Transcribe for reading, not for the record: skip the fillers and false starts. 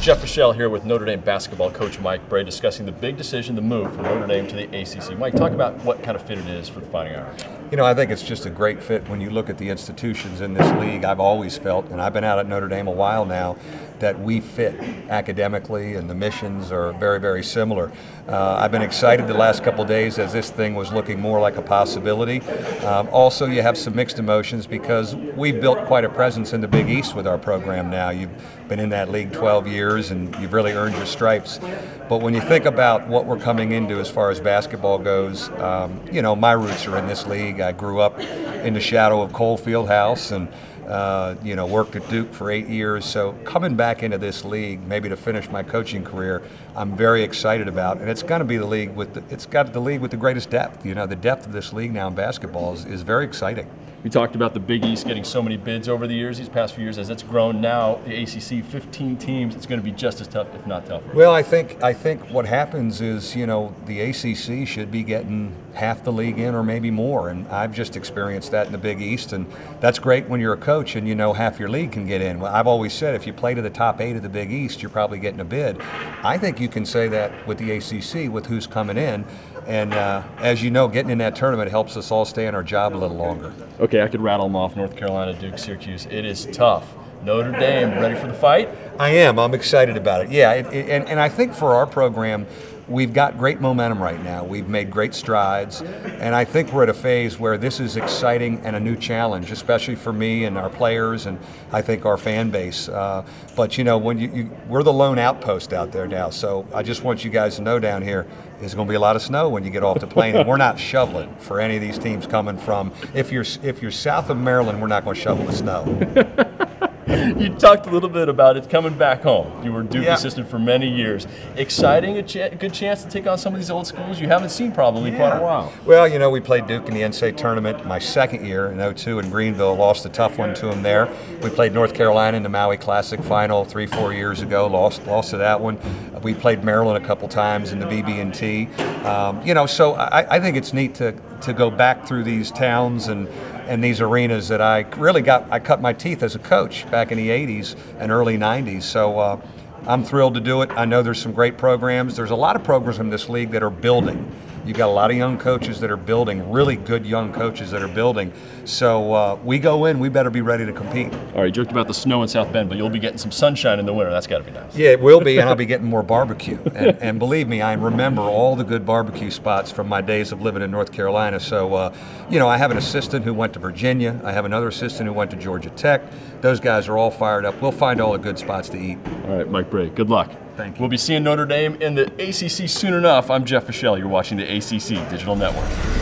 Jeff Fischel here with Notre Dame basketball coach Mike Brey discussing the big decision to move from Notre Dame to the ACC. Mike, talk about what kind of fit it is for the Fighting Irish. You know, I think it's just a great fit when you look at the institutions in this league. I've always felt, and I've been out at Notre Dame a while now, that we fit academically and the missions are very, very similar. I've been excited the last couple of days as this thing was looking more like a possibility. Also, you have some mixed emotions because we built quite a presence in the Big East with our program now. You've been in that league 12 years and you've really earned your stripes. But when you think about what we're coming into as far as basketball goes, you know, my roots are in this league. I grew up in the shadow of Cole Fieldhouse and you know, worked at Duke for 8 years. So coming back into this league, maybe to finish my coaching career, I'm very excited about. And it's going to be the league with it's got the league with the greatest depth. You know, the depth of this league now in basketball is very exciting. We talked about the Big East getting so many bids over the years, these past few years. As it's grown now, the ACC, 15 teams, it's going to be just as tough, if not tougher. Well, I think what happens is, you know, the ACC should be getting half the league in or maybe more, and I've just experienced that in the Big East, and that's great when you're a coach and you know half your league can get in. Well, I've always said if you play to the top 8 of the Big East, you're probably getting a bid. I think you can say that with the ACC, with who's coming in. And as you know, getting in that tournament helps us all stay in our job a little longer. Okay, I could rattle them off: North Carolina, Duke, Syracuse. It is tough. Notre Dame, ready for the fight? I am. I'm excited about it. Yeah, and I think for our program, we've got great momentum right now. We've made great strides, and I think we're at a phase where this is exciting and a new challenge, especially for me and our players, and I think our fan base. But you know, when we're the lone outpost out there now, so I just want you guys to know down here, there's going to be a lot of snow when you get off the plane, and we're not shoveling for any of these teams coming from. If you're south of Maryland, we're not going to shovel the snow. You talked a little bit about it coming back home. You were Duke assistant for many years. Exciting, a good chance to take on some of these old schools you haven't seen probably quite a while. Well, you know, we played Duke in the NCAA tournament my second year in '02 in Greenville, lost a tough one to them there. We played North Carolina in the Maui Classic final 3-4 years ago, lost to that one. We played Maryland a couple times in the BB&T. You know, so I think it's neat to go back through these towns and these arenas that I cut my teeth as a coach back in the 80s and early 90s. So I'm thrilled to do it. I know there's some great programs. There's a lot of programs in this league that are building. You've got a lot of young coaches that are building, really good young coaches that are building. So we go in, we better be ready to compete. All right, you joked about the snow in South Bend, but you'll be getting some sunshine in the winter. That's got to be nice. Yeah, it will be, and I'll be getting more barbecue. And believe me, I remember all the good barbecue spots from my days of living in North Carolina. So, you know, I have an assistant who went to Virginia. I have another assistant who went to Georgia Tech. Those guys are all fired up. We'll find all the good spots to eat. All right, Mike Brey, good luck. Thank you. We'll be seeing Notre Dame in the ACC soon enough. I'm Jeff Fischel. You're watching the ACC Digital Network.